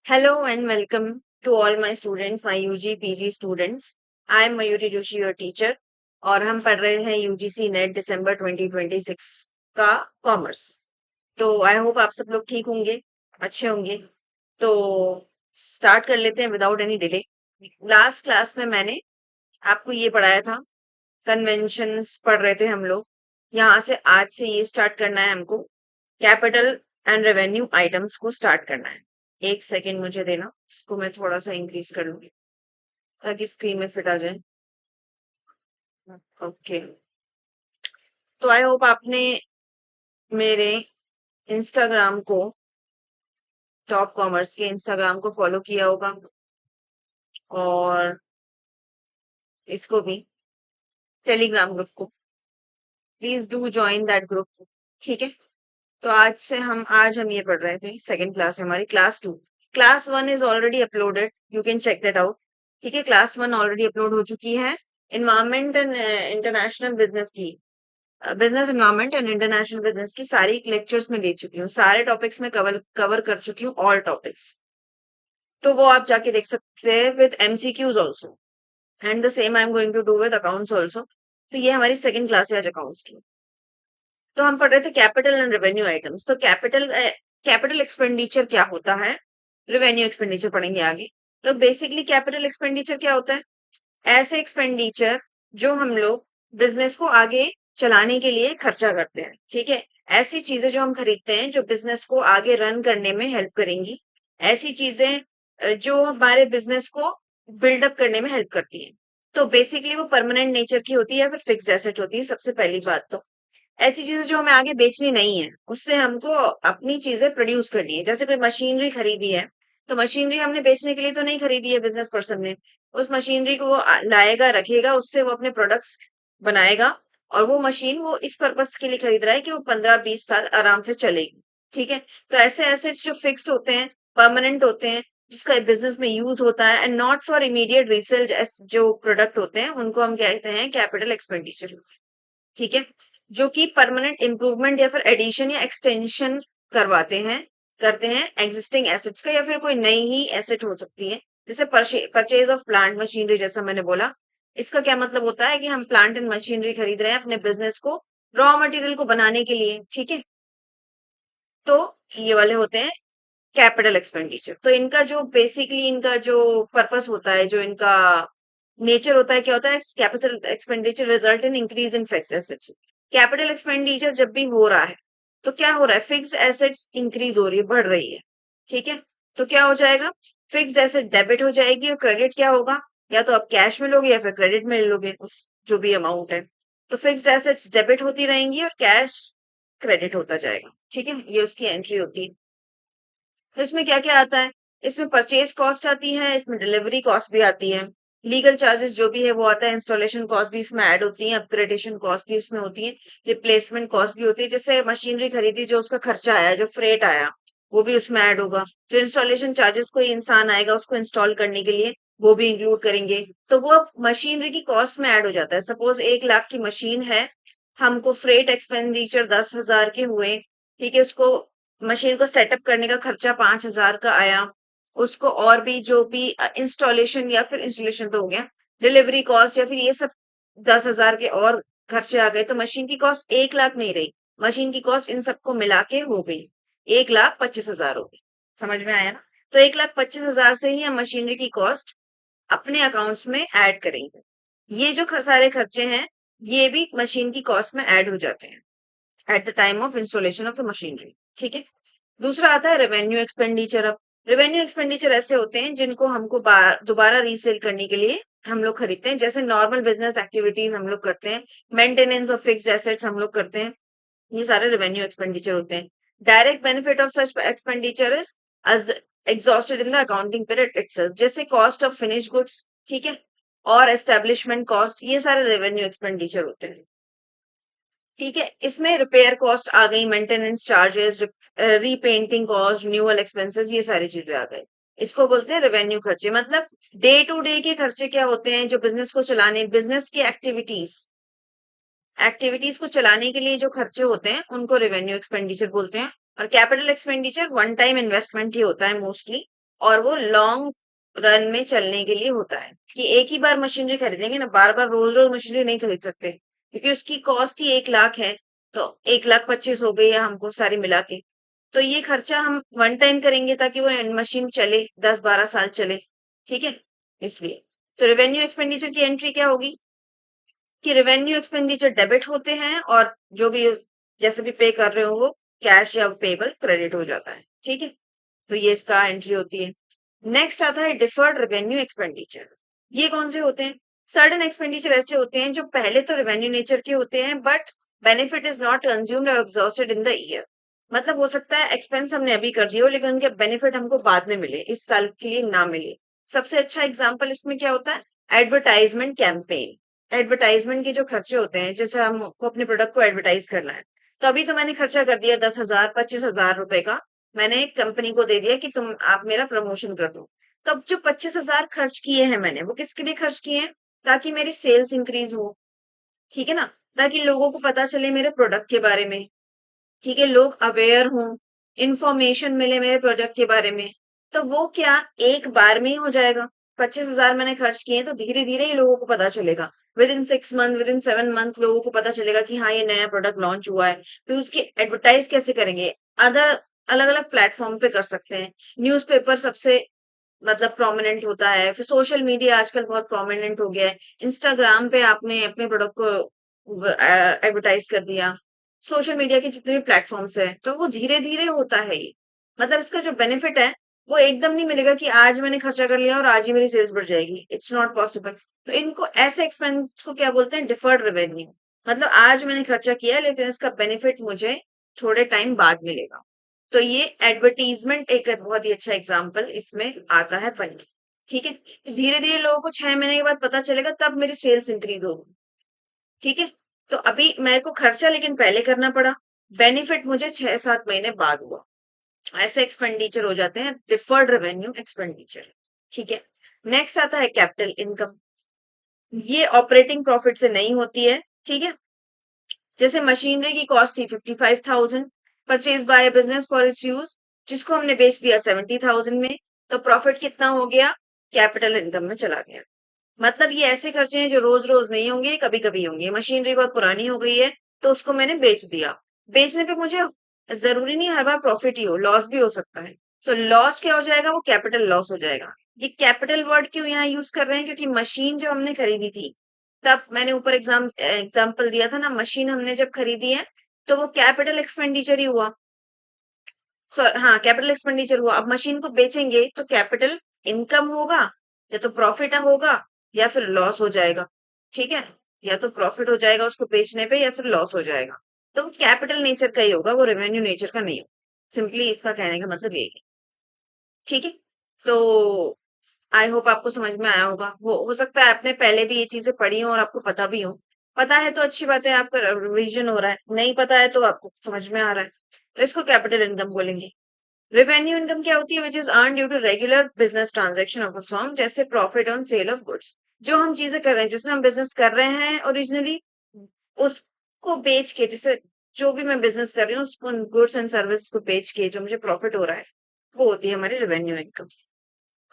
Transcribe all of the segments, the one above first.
Hello and welcome to all my students, my UG PG students. I am Mayuri Joshi, your teacher, और हम पढ़ रहे हैं UGC net दिसंबर 2026 का commerce. तो आई होप आप सब लोग ठीक होंगे, अच्छे होंगे। तो स्टार्ट कर लेते हैं without any delay. Last class में मैंने आपको ये पढ़ाया था, कन्वेंशंस पढ़ रहे थे हम लोग। यहाँ से आज से ये स्टार्ट करना है हमको, कैपिटल एंड रेवेन्यू आइटम्स को स्टार्ट करना है। एक सेकेंड मुझे देना, इसको मैं थोड़ा सा इंक्रीज कर लूंगी ताकि स्क्रीन में फिट आ जाए। ओके, तो आई होप आपने मेरे इंस्टाग्राम को, टॉप कॉमर्स के इंस्टाग्राम को फॉलो किया होगा और इसको भी, टेलीग्राम ग्रुप को। Please do join that group. ठीक है, तो आज हम ये पढ़ रहे थे, सेकंड क्लास है हमारी, class 2। Class 1 is already uploaded, you can check that out. ठीक है, क्लास 1 ऑलरेडी अपलोड हो चुकी है। इन्वायरमेंट एंड इंटरनेशनल बिजनेस की, business environment and international business की सारी लेक्चर्स में दे चुकी हूँ, सारे टॉपिक्स में कवर कवर कर चुकी हूँ, ऑल टॉपिक्स। तो वो आप जाके देख सकते हैं with MCQs also, and the same I am going to do with accounts also. तो ये हमारी सेकंड क्लास है आज अकाउंट्स की। तो हम पढ़ रहे थे कैपिटल एंड रेवेन्यू आइटम्स। तो कैपिटल एक्सपेंडिचर क्या होता है, रेवेन्यू एक्सपेंडिचर पढ़ेंगे आगे। तो बेसिकली कैपिटल एक्सपेंडिचर क्या होता है? ऐसे एक्सपेंडिचर जो हम लोग बिजनेस को आगे चलाने के लिए खर्चा करते हैं। ठीक है, ऐसी चीजें जो हम खरीदते हैं जो बिजनेस को आगे रन करने में हेल्प करेंगी, ऐसी चीजें जो हमारे बिजनेस को बिल्डअप करने में हेल्प करती हैं। तो बेसिकली वो परमानेंट नेचर की होती है या फिर फिक्स एसेट होती है। सबसे पहली बात तो ऐसी चीजें जो हमें आगे बेचनी नहीं है, उससे हमको अपनी चीजें प्रोड्यूस करनी है। जैसे कोई मशीनरी खरीदी है, तो मशीनरी हमने बेचने के लिए तो नहीं खरीदी है बिजनेस पर्सन ने। उस मशीनरी को वो लाएगा, रखेगा, उससे वो अपने प्रोडक्ट्स बनाएगा। और वो मशीन वो इस पर्पस के लिए खरीद रहा है कि वो 15-20 साल आराम से चलेगी। ठीक है, तो ऐसे एसेट्स जो फिक्स्ड होते हैं, परमानेंट होते हैं, जिसका बिजनेस में यूज होता है and not for immediate resale, जो प्रोडक्ट होते हैं उनको हम कहते हैं कैपिटल एक्सपेंडिचर। ठीक है, जो कि परमानेंट इंप्रूवमेंट या फिर एडिशन या एक्सटेंशन करवाते हैं, करते हैं एग्जिस्टिंग एसेट्स का, या फिर कोई नई ही एसेट हो सकती है। जैसे परचेज ऑफ प्लांट मशीनरी, जैसा मैंने बोला, इसका क्या मतलब होता है कि हम प्लांट एंड मशीनरी खरीद रहे हैं अपने बिजनेस को, रॉ मटेरियल को बनाने के लिए। ठीक है, तो ये वाले होते हैं कैपिटल एक्सपेंडिचर। तो इनका जो बेसिकली इनका जो पर्पस होता है, जो इनका नेचर होता है, क्या होता है? Capital expenditure result in increase in fixed assets. Capital expenditure जब भी हो रहा है तो क्या हो रहा है? फिक्स्ड एसेट्स इंक्रीज हो रही है, बढ़ रही है। ठीक है, तो क्या हो जाएगा? फिक्स्ड एसेट डेबिट हो जाएगी और क्रेडिट क्या होगा? या तो आप कैश में लोगे या फिर क्रेडिट में लोगे उस जो भी अमाउंट है। तो फिक्स्ड एसेट्स डेबिट होती रहेंगी और कैश क्रेडिट होता जाएगा। ठीक है, ये उसकी एंट्री होती है। तो इसमें क्या क्या आता है? इसमें परचेज कॉस्ट आती है, इसमें डिलीवरी कॉस्ट भी आती है, लीगल चार्जेस जो भी है वो आता है, इंस्टॉलेशन कॉस्ट भी इसमें ऐड होती है, अपग्रेडेशन कॉस्ट भी इसमें होती है, रिप्लेसमेंट कॉस्ट भी होती है। जैसे मशीनरी खरीदी, जो उसका खर्चा आया, जो फ्रेट आया, वो भी उसमें ऐड होगा। जो इंस्टॉलेशन चार्जेस कोई इंसान आएगा उसको इंस्टॉल करने के लिए, वो भी इंक्लूड करेंगे। तो वो मशीनरी की कॉस्ट में ऐड हो जाता है। सपोज 1 लाख की मशीन है, हमको फ्रेट एक्सपेंडिचर 10,000 के हुए। ठीक है, उसको मशीन को सेटअप करने का खर्चा 5,000 का आया, उसको और भी जो भी इंस्टॉलेशन या फिर इंस्टॉलेशन तो हो गया, डिलीवरी कॉस्ट या फिर ये सब 10,000 के और खर्चे आ गए, तो मशीन की कॉस्ट 1 लाख नहीं रही। मशीन की कॉस्ट इन सबको मिला के हो गई 1,25,000 हो गई। समझ में आया ना? तो 1,25,000 से ही हम मशीनरी की कॉस्ट अपने अकाउंट्स में ऐड करेंगे। ये जो सारे खर्चे हैं, ये भी मशीन की कॉस्ट में ऐड हो जाते हैं at the time of installation of the machinery. ठीक है, दूसरा आता है रेवेन्यू एक्सपेंडिचर। अब रेवेन्यू एक्सपेंडिचर ऐसे होते हैं जिनको हमको दोबारा रीसेल करने के लिए हम लोग खरीदते हैं। जैसे नॉर्मल बिजनेस एक्टिविटीज हम लोग करते हैं, मेंटेनेंस ऑफ फिक्स्ड एसेट्स हम लोग करते हैं, ये सारे रेवेन्यू एक्सपेंडिचर होते हैं। Direct benefit of such expenditure is as exhausted in the accounting period itself, जैसे कॉस्ट ऑफ फिनिश गुड्स। ठीक है, और एस्टेब्लिशमेंट कॉस्ट, ये सारे रेवेन्यू एक्सपेंडिचर होते हैं। ठीक है, इसमें रिपेयर कॉस्ट आ गई, maintenance charges, repainting cost, annual expenses, ये सारी चीजें आ गई। इसको बोलते हैं रेवेन्यू खर्चे। मतलब डे टू डे के खर्चे क्या होते हैं, जो बिजनेस को चलाने, बिजनेस की एक्टिविटीज को चलाने के लिए जो खर्चे होते हैं उनको रेवेन्यू एक्सपेंडिचर बोलते हैं। और capital expenditure one time investment ही होता है मोस्टली, और वो लॉन्ग रन में चलने के लिए होता है कि एक ही बार मशीनरी खरीदेंगे ना, बार बार रोज रोज मशीनरी नहीं खरीद सकते, क्योंकि उसकी कॉस्ट ही 1 लाख है। तो 1,25,000 हो गई है हमको सारी मिला के। तो ये खर्चा हम वन टाइम करेंगे ताकि वो मशीन चले 10-12 साल चले। ठीक है, इसलिए तो रेवेन्यू एक्सपेंडिचर की एंट्री क्या होगी कि रेवेन्यू एक्सपेंडिचर डेबिट होते हैं और जो भी जैसे भी पे कर रहे हो वो कैश या पेबल क्रेडिट हो जाता है। ठीक है, तो ये इसका एंट्री होती है। नेक्स्ट आता है डिफर्ड रेवेन्यू एक्सपेंडिचर। ये कौन से होते हैं? सर्टेन एक्सपेंडिचर ऐसे होते हैं जो पहले तो रेवेन्यू नेचर के होते हैं but benefit is not consumed और एग्जॉस्टेड इन द ईयर। मतलब हो सकता है एक्सपेंस हमने अभी कर दिया हो लेकिन उनके बेनिफिट हमको बाद में मिले, इस साल के लिए ना मिले। सबसे अच्छा एग्जाम्पल इसमें क्या होता है? Advertisement campaign. एडवर्टाइजमेंट के जो खर्चे होते हैं, जैसे हमको अपने प्रोडक्ट को एडवर्टाइज करना है, तो अभी तो मैंने खर्चा कर दिया 10,000 25,000 रुपए का, मैंने कंपनी को दे दिया कि तुम आप मेरा प्रमोशन कर दो। तो अब जो 25,000 खर्च किए हैं मैंने, वो किसके लिए खर्च किए हैं? ताकि मेरी सेल्स इंक्रीज हो। ठीक है ना, ताकि लोगों को पता चले मेरे प्रोडक्ट के बारे में। ठीक है, लोग अवेयर हों, इंफॉर्मेशन मिले मेरे प्रोडक्ट के बारे में। तो वो क्या एक बार में ही हो जाएगा? 25,000 मैंने खर्च किए तो धीरे धीरे ही लोगों को पता चलेगा। With in 6 month, with in 7 month लोगों को पता चलेगा कि हाँ ये नया प्रोडक्ट लॉन्च हुआ है। फिर उसकी एडवर्टाइज कैसे करेंगे? अदर अलग अलग प्लेटफॉर्म पे कर सकते हैं। न्यूज़पेपर सबसे मतलब प्रोमिनेंट होता है, फिर सोशल मीडिया आजकल बहुत प्रोमिनेंट हो गया है। इंस्टाग्राम पे आपने अपने प्रोडक्ट को एडवर्टाइज कर दिया। सोशल मीडिया के जितने भी प्लेटफॉर्म्स है, तो वो धीरे धीरे होता है ये। मतलब इसका जो बेनिफिट है वो एकदम नहीं मिलेगा कि आज मैंने खर्चा कर लिया और आज ही मेरी सेल्स बढ़ जाएगी। It's not possible. तो इनको ऐसे एक्सपेंस को क्या बोलते हैं? Deferred revenue. मतलब आज मैंने खर्चा किया लेकिन इसका बेनिफिट मुझे थोड़े टाइम बाद मिलेगा। तो ये एडवर्टीजमेंट एक बहुत ही अच्छा एग्जाम्पल इसमें आता है बन के। ठीक है, धीरे धीरे लोगों को 6 महीने के बाद पता चलेगा, तब मेरी सेल्स इंक्रीज होगी। ठीक है, तो अभी मेरे को खर्चा लेकिन पहले करना पड़ा, बेनिफिट मुझे 6-7 महीने बाद हुआ। ऐसे एक्सपेंडिचर हो जाते हैं डिफर्ड रेवेन्यू एक्सपेंडिचर। ठीक है, नेक्स्ट आता है कैपिटल इनकम। ये ऑपरेटिंग प्रॉफिट से नहीं होती है। ठीक है, जैसे मशीनरी की कॉस्ट थी 55,000, purchase by business for its use, जिसको हमने बेच दिया 70,000 में, तो प्रॉफिट कितना हो गया? कैपिटल इनकम में चला गया। मतलब ये ऐसे खर्चे हैं जो रोज रोज नहीं होंगे, कभी कभी होंगे। मशीनरी बहुत पुरानी हो गई है तो उसको मैंने बेच दिया। बेचने पे मुझे जरूरी नहीं हर बार प्रॉफिट ही हो, लॉस भी हो सकता है। तो लॉस क्या हो जाएगा? वो कैपिटल लॉस हो जाएगा। ये कैपिटल वर्ड क्यों यहाँ यूज कर रहे हैं? क्योंकि मशीन जब हमने खरीदी थी, तब मैंने ऊपर एग्जाम्पल दिया था ना, मशीन हमने जब खरीदी है तो वो कैपिटल एक्सपेंडिचर ही हुआ। सो हाँ, कैपिटल एक्सपेंडिचर हुआ। अब मशीन को बेचेंगे तो कैपिटल इनकम होगा, या तो प्रॉफिट होगा, या फिर लॉस हो जाएगा। ठीक है, या तो प्रॉफिट हो जाएगा उसको बेचने पे या फिर लॉस हो जाएगा। तो वो कैपिटल नेचर का ही होगा, वो रेवेन्यू नेचर का नहीं होगा। सिंपली इसका कहने का मतलब यही है। ठीक है, तो आई होप आपको समझ में आया होगा। हो सकता है आपने पहले भी ये चीजें पढ़ी हो और आपको पता भी हो। पता है तो अच्छी बात है, आपका रिवीजन हो रहा है। नहीं पता है तो आपको समझ में आ रहा है, तो इसको कैपिटल इनकम बोलेंगे। रेवेन्यू इनकम क्या होती है? Which is earn due to regular business transaction of a firm, जैसे profit on sale of goods. जो हम चीजें कर रहे हैं, जिसमें हम बिजनेस कर रहे हैं ओरिजिनली, उसको बेच के, जैसे जो भी मैं बिजनेस कर रही हूँ उसको गुड्स एंड सर्विस को बेच के जो मुझे प्रॉफिट हो रहा है, वो होती है हमारी रेवेन्यू इनकम।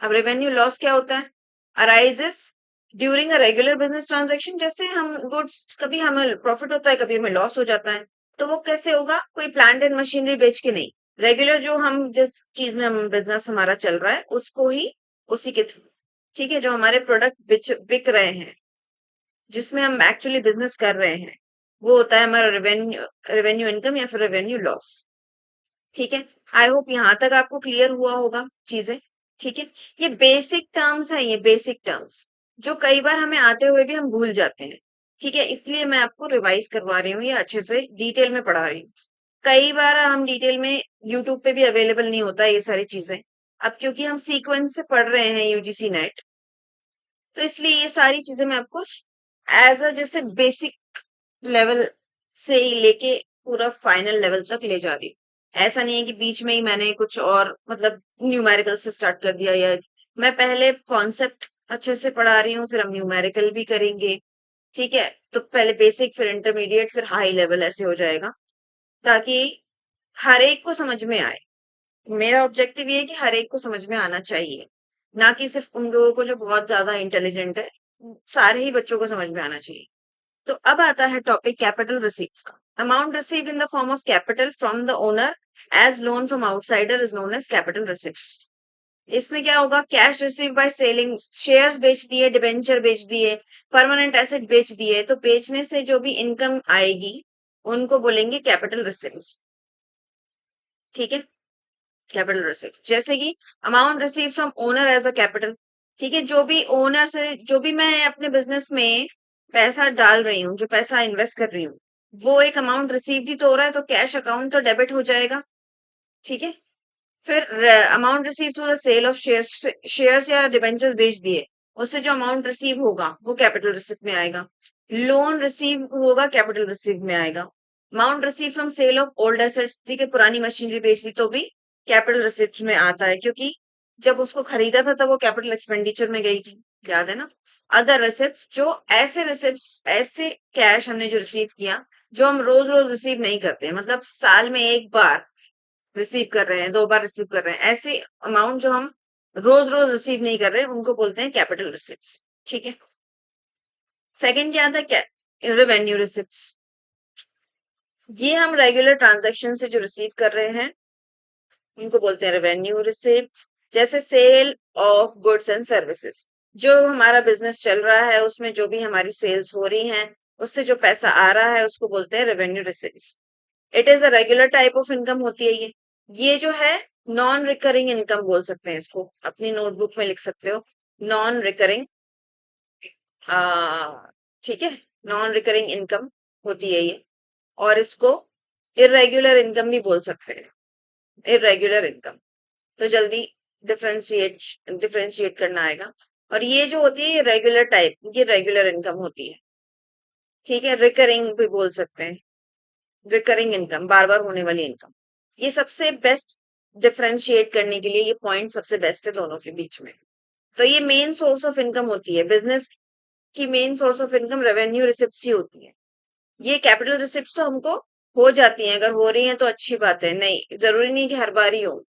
अब रेवेन्यू लॉस क्या होता है? Arises during a regular business transaction, जैसे हम गुड्स, कभी हमें प्रॉफिट होता है कभी हमें लॉस हो जाता है। तो वो कैसे होगा? कोई प्लांट एंड मशीनरी बेच के नहीं, रेगुलर जो हम जिस चीज में हम बिजनेस हमारा चल रहा है उसको ही, उसी के थ्रू। ठीक है, जो हमारे प्रोडक्ट बिक रहे हैं, जिसमें हम एक्चुअली बिजनेस कर रहे हैं, वो होता है हमारा रेवेन्यू, रेवेन्यू इनकम या फिर रेवेन्यू लॉस। ठीक है, आई होप यहाँ तक आपको क्लियर हुआ होगा चीजें। ठीक है, ये बेसिक टर्म्स है, ये बेसिक टर्म्स जो कई बार हमें आते हुए भी हम भूल जाते हैं। ठीक है, इसलिए मैं आपको रिवाइज करवा रही हूँ, ये अच्छे से डिटेल में पढ़ा रही हूँ। कई बार हम डिटेल में यूट्यूब पे भी अवेलेबल नहीं होता ये सारी चीजें। अब क्योंकि हम सीक्वेंस से पढ़ रहे हैं यूजीसी नेट, तो इसलिए ये सारी चीजें मैं आपको एज अ जैसे बेसिक लेवल से ही लेके पूरा फाइनल लेवल तक ले जा रही हूँ। ऐसा नहीं है कि बीच में ही मैंने कुछ और मतलब न्यूमेरिकल से स्टार्ट कर दिया, या मैं पहले कॉन्सेप्ट अच्छे से पढ़ा रही हूँ, फिर हम न्यूमेरिकल भी करेंगे। ठीक है, तो पहले बेसिक, फिर इंटरमीडिएट, फिर हाई लेवल, ऐसे हो जाएगा ताकि हर एक को समझ में आए। मेरा ऑब्जेक्टिव ये है कि हर एक को समझ में आना चाहिए, ना कि सिर्फ उन लोगों को जो बहुत ज्यादा इंटेलिजेंट है, सारे ही बच्चों को समझ में आना चाहिए। तो अब आता है टॉपिक कैपिटल रिसीप्ट्स का। Amount received in the form of capital from the owner as loan from outsider is known as capital receipts. इसमें क्या होगा, cash receive by selling, shares बेच दिए, डिबेंचर बेच दिए, परमानेंट एसेट बेच दिए, तो बेचने से जो भी इनकम आएगी उनको बोलेंगे कैपिटल रिसीव्ट्स। ठीक है, कैपिटल रिसीव्ट। जैसे कि amount receive from owner as a capital, ठीक है, जो भी ओनर से, जो भी मैं अपने बिजनेस में पैसा डाल रही हूँ, जो पैसा इन्वेस्ट कर रही हूँ, वो एक अमाउंट रिसीव्ड ही तो हो रहा है, तो कैश अकाउंट तो डेबिट हो जाएगा। ठीक है, फिर amount receive through the sale of shares, shares या डिबेंचर्स बेच दिए, उससे जो अमाउंट रिसीव होगा वो कैपिटल रिसिप्ट में आएगा। लोन रिसीव होगा, कैपिटल रिसिप्ट में आएगा। Amount receive from sale of old assets, ठीक है, पुरानी मशीनरी बेच दी तो भी कैपिटल रिसिप्ट में आता है, क्योंकि जब उसको खरीदा था तब वो कैपिटल एक्सपेंडिचर में गई थी, याद है ना। अदर रिसिप्ट, जो ऐसे रिसिप्ट, ऐसे कैश हमने जो रिसीव किया जो हम रोज रोज रिसीव नहीं करते, मतलब साल में एक बार रिसीव कर रहे हैं, 2 बार रिसीव कर रहे हैं, ऐसे अमाउंट जो हम रोज रोज रिसीव नहीं कर रहे हैं उनको बोलते हैं कैपिटल रिसिप्ट्स। ठीक है, सेकंड क्या आता है, क्या, रेवेन्यू रिसिप्ट्स। ये हम रेगुलर ट्रांजैक्शन से जो रिसीव कर रहे हैं उनको बोलते हैं रेवेन्यू रिसिप्ट्स। जैसे sale of goods and services, जो हमारा बिजनेस चल रहा है उसमें जो भी हमारी सेल्स हो रही हैं उससे जो पैसा आ रहा है उसको बोलते हैं revenue receipts. It is a regular type of income होती है ये जो है नॉन रिकरिंग इनकम बोल सकते हैं इसको, अपनी नोटबुक में लिख सकते हो, नॉन रिकरिंग। ठीक है, नॉन रिकरिंग इनकम होती है ये, और इसको इरेगुलर इनकम भी बोल सकते हैं, इरेगुलर इनकम। तो जल्दी डिफरेंशिएट डिफरेंशिएट करना आएगा। और ये जो होती है रेगुलर टाइप, ये रेगुलर इनकम होती है। ठीक है, रिकरिंग भी बोल सकते हैं, रिकरिंग इनकम, बार बार होने वाली इनकम। ये सबसे बेस्ट डिफरेंशिएट करने के लिए ये पॉइंट सबसे बेस्ट है दोनों के बीच में। तो ये मेन सोर्स ऑफ इनकम होती है, बिजनेस की main source of income revenue receipts ही होती है। ये कैपिटल रिसिप्ट्स तो हमको हो जाती हैं, अगर हो रही हैं तो अच्छी बात है, नहीं जरूरी नहीं कि हर बार ही हो।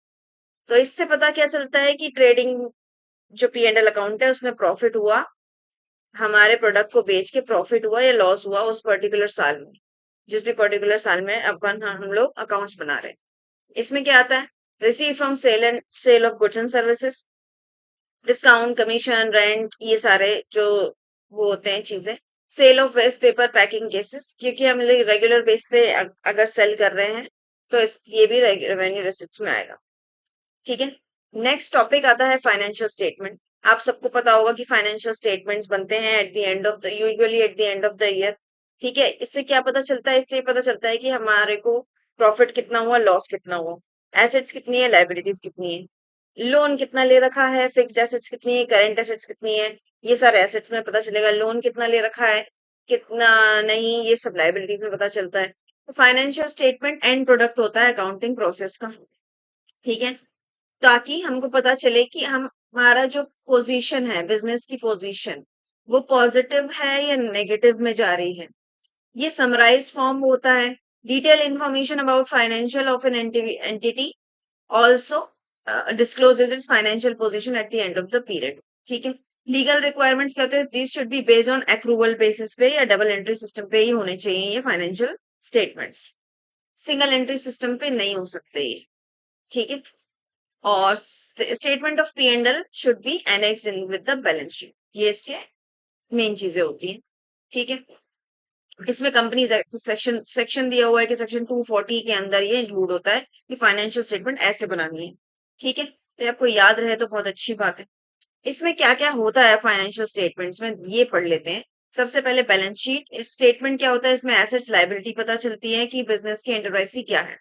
तो इससे पता क्या चलता है कि ट्रेडिंग जो पी एंड एल अकाउंट है उसमें प्रॉफिट हुआ, हमारे प्रोडक्ट को बेच के प्रॉफिट हुआ या लॉस हुआ उस पर्टिकुलर साल में, जिस भी पर्टिकुलर साल में अपन हम लोग अकाउंट्स बना रहे हैं। इसमें क्या आता है, receive from sale of goods and services, discount, commission, rent, ये सारे जो वो होते हैं चीजें। Sale of waste paper packing cases, क्योंकि हम रेगुलर बेस पे अगर सेल कर रहे हैं तो ये भी रेवेन्यू रिसिप्ट में आएगा। ठीक है, नेक्स्ट टॉपिक आता है फाइनेंशियल स्टेटमेंट। आप सबको पता होगा कि फाइनेंशियल स्टेटमेंट्स बनते हैं at the end of the, usually at the end of the year. ठीक है, इससे क्या पता चलता है, इससे पता चलता है कि हमारे को प्रॉफिट कितना हुआ, लॉस कितना हुआ, एसेट्स कितनी है, लाइबिलिटीज कितनी है, लोन कितना ले रखा है, फिक्स्ड एसेट्स कितनी है, करेंट एसेट्स कितनी है, ये सारे एसेट्स में पता चलेगा। लोन कितना ले रखा है, कितना नहीं, ये सब लाइबिलिटीज में पता चलता है। तो फाइनेंशियल स्टेटमेंट एंड प्रोडक्ट होता है अकाउंटिंग प्रोसेस का। ठीक है, ताकि हमको पता चले कि हम, हमारा जो पोजीशन है, बिजनेस की पोजीशन, वो पॉजिटिव है या नेगेटिव में जा रही है। ये समराइज फॉर्म होता है, detail information about financial of an entity also discloses its financial position at the end of the period। ठीक है, लीगल रिक्वायरमेंट्स क्या होते हैं, this should be based on accrual basis पे या डबल एंट्री सिस्टम पे ही होने चाहिए ये financial statements, single entry system पे नहीं हो सकते ये। ठीक है, और statement of P and L should be annexed in with the balance sheet, ये इसके मेन चीजें होती हैं। ठीक है, इसमें कंपनीज सेक्शन सेक्शन दिया हुआ है कि सेक्शन 240 के अंदर ये इंक्लूड होता है कि फाइनेंशियल स्टेटमेंट ऐसे बनानी है। ठीक है, तो आपको याद रहे तो बहुत अच्छी बात है। इसमें क्या क्या होता है फाइनेंशियल स्टेटमेंट्स में, ये पढ़ लेते हैं। सबसे पहले बैलेंस शीट स्टेटमेंट क्या होता है, इसमें एसेट्स लाइबिलिटी पता चलती है कि बिजनेस की एंटरप्राइज की क्या है।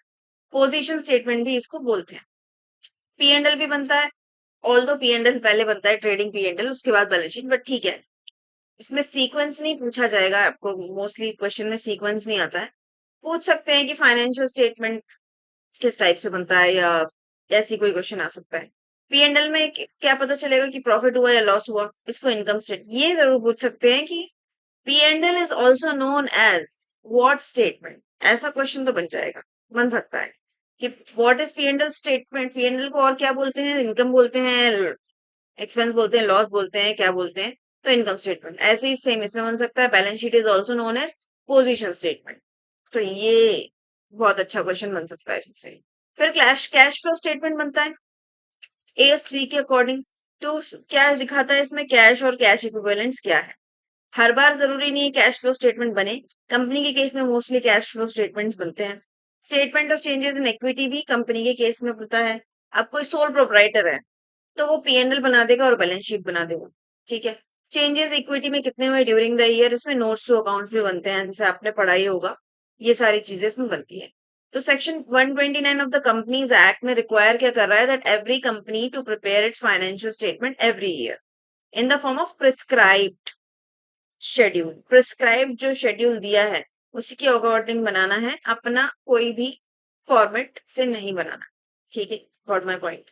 पोजीशन स्टेटमेंट भी इसको बोलते हैं। पी एंड एल भी बनता है, ऑल दो पी एंड एल पहले बनता है ट्रेडिंग पी एंड एल, उसके बाद बैलेंस शीट, बट ठीक है, इसमें सीक्वेंस नहीं पूछा जाएगा आपको, मोस्टली क्वेश्चन में सीक्वेंस नहीं आता है। पूछ सकते हैं कि फाइनेंशियल स्टेटमेंट किस टाइप से बनता है, या ऐसी कोई क्वेश्चन आ सकता है। पी एंड एल में क्या पता चलेगा कि प्रॉफिट हुआ या लॉस हुआ, इसको इनकम स्टेट, ये जरूर पूछ सकते हैं कि P and L is also known as what statement, ऐसा क्वेश्चन तो बन जाएगा, बन सकता है। कि what is P and L statement, P and L को और क्या बोलते हैं, इनकम बोलते हैं, एक्सपेंस बोलते हैं, लॉस बोलते हैं, क्या बोलते हैं, तो इनकम स्टेटमेंट। ऐसे ही सेम इसमें बन सकता है, balance sheet is also known as position statement. तो ये बहुत अच्छा क्वेश्चन बन सकता है इससे। फिर कैश कैश फ्लो स्टेटमेंट बनता है AS3 के अकॉर्डिंग। तो क्या दिखाता है इसमें, कैश और कैश इक्विवेलेंट्स क्या है। हर बार जरूरी नहीं है कैश फ्लो स्टेटमेंट बने, कंपनी के केस में मोस्टली कैश फ्लो स्टेटमेंट्स बनते हैं। Statement of changes in equity भी कंपनी के केस में बनता है। अब कोई सोल प्रोप्राइटर है तो वो पी&एल बना देगा और बैलेंस शीट बना देगा, ठीक है। चेंजेस इक्विटी में कितने हुए ड्यूरिंग द ईयर, इसमें नोट्स टू अकाउंट्स भी बनते हैं, जैसे आपने पढ़ा ही होगा, ये सारी चीजें इसमें बनती है। तो section 129 of the companies act में रिक्वायर क्या कर रहा है, that every company to prepare its financial statement every year in the form of prescribed schedule. Prescribe जो शेड्यूल दिया है उसी के अकॉर्डिंग बनाना है, अपना कोई भी फॉर्मेट से नहीं बनाना, ठीक है। Got my point.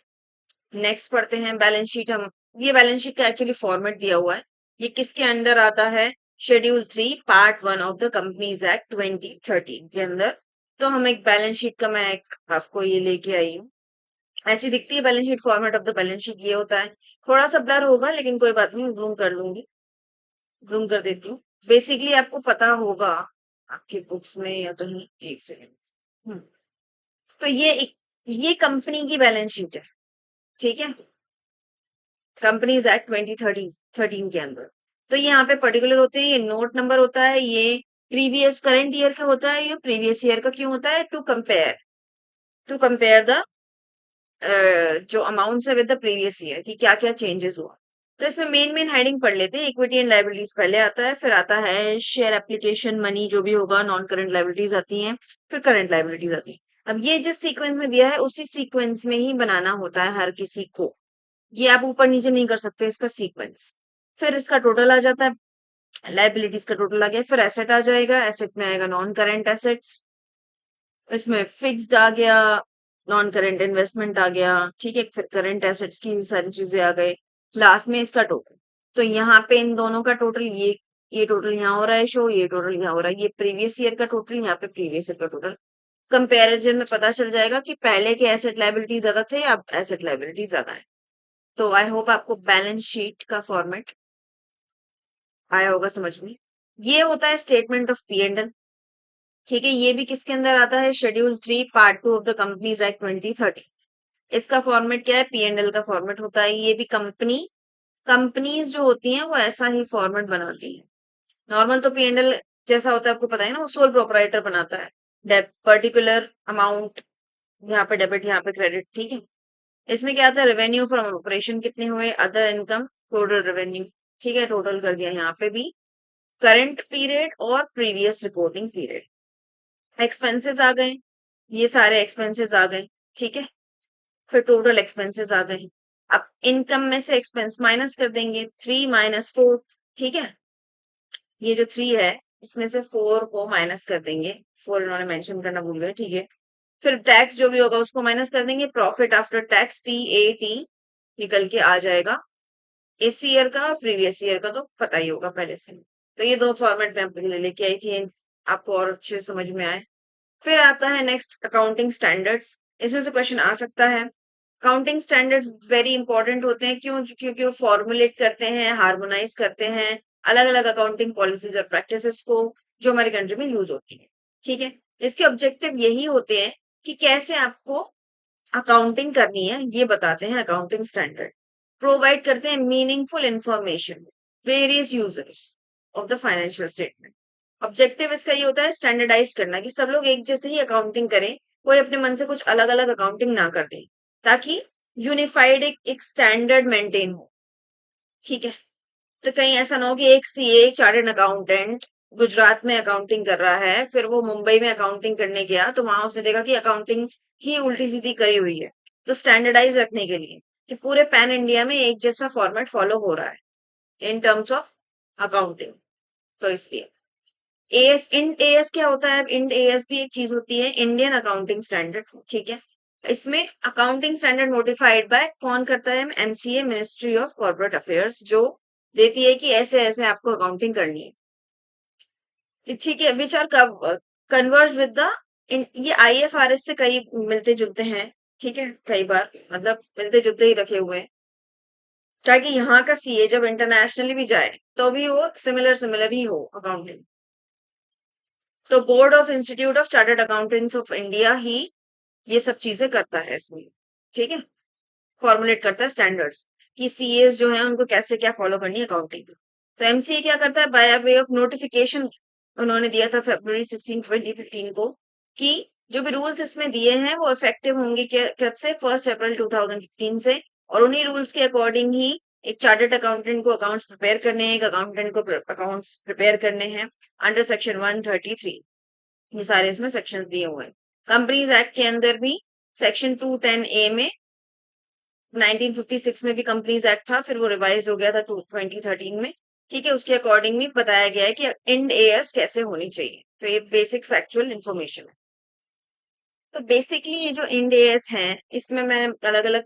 नेक्स्ट पढ़ते हैं बैलेंस शीट। हम ये बैलेंस शीट का एक्चुअली फॉर्मेट दिया हुआ है, ये किसके अंडर आता है, schedule 3 part 1 of the companies act 2013 के अंदर। तो हम एक बैलेंस शीट का मैं एक आपको ये लेके आई हूँ, ऐसी दिखती है balance sheet. Format of the balance sheet ये होता है, थोड़ा सा ब्लर होगा लेकिन कोई बात नहीं, जूम कर लूंगी, जूम कर देती हूँ। बेसिकली आपको पता होगा आपके बुक्स में या कहीं, एक सेकेंड। तो ये कंपनी की बैलेंस शीट है, ठीक है, कंपनीज एक्ट 2013 के अंदर। तो ये यहाँ पे पर्टिकुलर होते हैं, ये नोट नंबर होता है, ये प्रीवियस करंट ईयर का होता है, ये प्रीवियस ईयर का क्यों होता है, टू कंपेयर द जो अमाउंट्स है विद द प्रीवियस ईयर की क्या क्या चेंजेस हुआ। तो इसमें मेन मेन हेडिंग पढ़ लेते हैं। इक्विटी एंड लाइबिलिटीज पहले आता है, फिर आता है शेयर एप्लीकेशन मनी जो भी होगा, नॉन करंट लाइबिलिटीज आती हैं, फिर करंट लाइबिलिटीज आती है। अब ये जिस सीक्वेंस में दिया है उसी सीक्वेंस में ही बनाना होता है हर किसी को, ये आप ऊपर नीचे नहीं कर सकते इसका सीक्वेंस। फिर इसका टोटल आ जाता है, लाइबिलिटीज का टोटल आ गया, फिर एसेट आ जाएगा, एसेट में आएगा नॉन करेंट एसेट्स, इसमें फिक्स्ड आ गया, नॉन करेंट इन्वेस्टमेंट आ गया, ठीक है, फिर करंट एसेट्स की सारी चीजें आ गई, लास्ट में इसका टोटल। तो यहाँ पे इन दोनों का टोटल, ये टोटल यहाँ हो रहा है शो, ये टोटल यहाँ हो रहा है, ये प्रीवियस ईयर का टोटल, यहाँ पे प्रीवियस ईयर का टोटल। कंपैरिजन में पता चल जाएगा कि पहले के एसेट लाइबिलिटी ज्यादा थे, अब एसेट लाइबिलिटी ज्यादा है। तो आई होप आपको बैलेंस शीट का फॉर्मेट आया होगा समझ में। ये होता है स्टेटमेंट ऑफ पी&एल, ठीक है। ये भी किसके अंदर आता है, schedule 3 part 2 of the companies act 2013। इसका फॉर्मेट क्या है, पी&एल का फॉर्मेट होता है। ये भी कंपनीज जो होती हैं वो ऐसा ही फॉर्मेट बनाती है। नॉर्मल तो पी&एल जैसा होता है आपको पता है ना, वो सोल प्रोपराइटर बनाता है, पर्टिकुलर अमाउंट यहाँ पे डेबिट, यहाँ पे क्रेडिट, ठीक है। इसमें क्या आता है, रेवेन्यू फ्रॉम ऑपरेशन कितने हुए, अदर इनकम, टोटल रेवेन्यू, ठीक है, टोटल कर दिया यहाँ पे भी, करंट पीरियड और प्रीवियस रिपोर्टिंग पीरियड। एक्सपेंसेस आ गए, ये सारे एक्सपेंसेस आ गए, ठीक है, फिर टोटल एक्सपेंसेस आ गए। अब इनकम में से एक्सपेंस माइनस कर देंगे, 3 - 4, ठीक है, ये जो 3 है इसमें से 4 को माइनस कर देंगे, 4 इन्होंने मेंशन करना भूल गए, ठीक है। फिर टैक्स जो भी होगा उसको माइनस कर देंगे, प्रॉफिट आफ्टर टैक्स PAT निकल के आ जाएगा। इस ईयर का और प्रीवियस ईयर का तो पता ही होगा पहले से। तो ये दो फॉर्मेट में आपके लिए लेके आई थी, आपको और अच्छे से समझ में आए। फिर आता है नेक्स्ट अकाउंटिंग स्टैंडर्ड्स, इसमें से क्वेश्चन आ सकता है। अकाउंटिंग स्टैंडर्ड्स वेरी इंपॉर्टेंट होते हैं, क्यों, क्योंकि वो फॉर्मुलेट करते हैं, हार्मोनाइज करते हैं अलग अलग अकाउंटिंग पॉलिसीज और प्रैक्टिसेस को जो हमारी कंट्री में यूज होती है, ठीक है। इसके ऑब्जेक्टिव यही होते हैं कि कैसे आपको अकाउंटिंग करनी है, ये बताते हैं अकाउंटिंग स्टैंडर्ड। प्रोवाइड करते हैं meaningful information various users of the financial statement. Objective इसका ये होता है स्टैंडर्डाइज करना, कि सब लोग एक जैसे ही अकाउंटिंग करें, कोई अपने मन से कुछ अलग अलग अकाउंटिंग ना कर दे, ताकि यूनिफाइड एक स्टैंडर्ड मेंटेन हो, ठीक है। तो कहीं ऐसा ना हो कि एक CA चार्टर्ड अकाउंटेंट गुजरात में अकाउंटिंग कर रहा है, फिर वो मुंबई में अकाउंटिंग करने गया तो वहां उसने देखा कि अकाउंटिंग ही उल्टी सीधी करी हुई है। तो स्टैंडर्डाइज रखने के लिए कि पूरे पैन इंडिया में एक जैसा फॉर्मेट फॉलो हो रहा है इन टर्म्स ऑफ अकाउंटिंग, तो इसलिए इंड AS क्या होता है, इंड AS भी एक चीज होती है, इंडियन अकाउंटिंग स्टैंडर्ड, ठीक है। इसमें अकाउंटिंग स्टैंडर्ड नोटिफाइड बाय कौन करता है, MCA, ministry of corporate affairs, जो देती है कि ऐसे ऐसे आपको अकाउंटिंग करनी है, ठीक है, which are converge with the ये IFRS से कई मिलते जुलते हैं, ठीक है, कई बार मतलब मिलते जुलते ही रखे हुए हैं, ताकि यहाँ का सीए जब इंटरनेशनली भी जाए तो भी वो सिमिलर सिमिलर ही हो अकाउंटिंग। तो board of Institute of Chartered Accountants of India ही ये सब चीजें करता है इसमें, ठीक है, फॉर्मुलेट करता है स्टैंडर्ड्स कि सीएस जो है उनको कैसे क्या फॉलो करनी है अकाउंटिंग। तो एमसीए क्या करता है, बाय वे ऑफ नोटिफिकेशन उन्होंने दिया था February 16, 2015 को कि जो भी रूल्स इसमें दिए हैं वो इफेक्टिव होंगे कब से, 1 अप्रैल 2015 से, और उन्हीं रूल्स के अकॉर्डिंग ही एक चार्टर्ड अकाउंटेंट को अकाउंट्स प्रिपेयर करने हैं, एक अकाउंटेंट को अकाउंट्स प्रिपेयर करने हैं अंडर सेक्शन 133। ये सारे इसमें सेक्शन दिए हुए हैं। कंपनीज एक्ट के अंदर भी सेक्शन 210A में 1956 में भी कंपनीज एक्ट था, फिर वो रिवाइज हो गया था 2013 में, ठीक है, उसके अकॉर्डिंग भी बताया गया है कि इंड एएस कैसे होनी चाहिए। तो ये बेसिक फैक्चुअल इंफॉर्मेशन है। तो बेसिकली ये जो इंड एएस है, इसमें मैं अलग अलग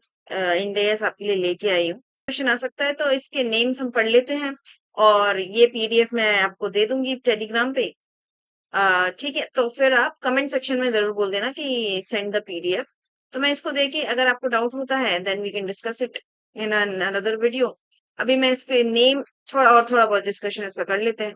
इंड एएस आपके लिए लेके आई हूँ। क्वेश्चन आ सकता है तो इसके नेम्स हम पढ़ लेते हैं, और ये पीडीएफ मैं आपको दे दूंगी टेलीग्राम पे। ठीक है, तो फिर आप कमेंट सेक्शन में जरूर बोल देना कि सेंड द पीडीएफ। तो मैं इसको देके अगर आपको डाउट होता है then we can discuss it in another video. अभी मैं इसके नेम थोड़ा बहुत डिस्कशन इसका कर लेते हैं,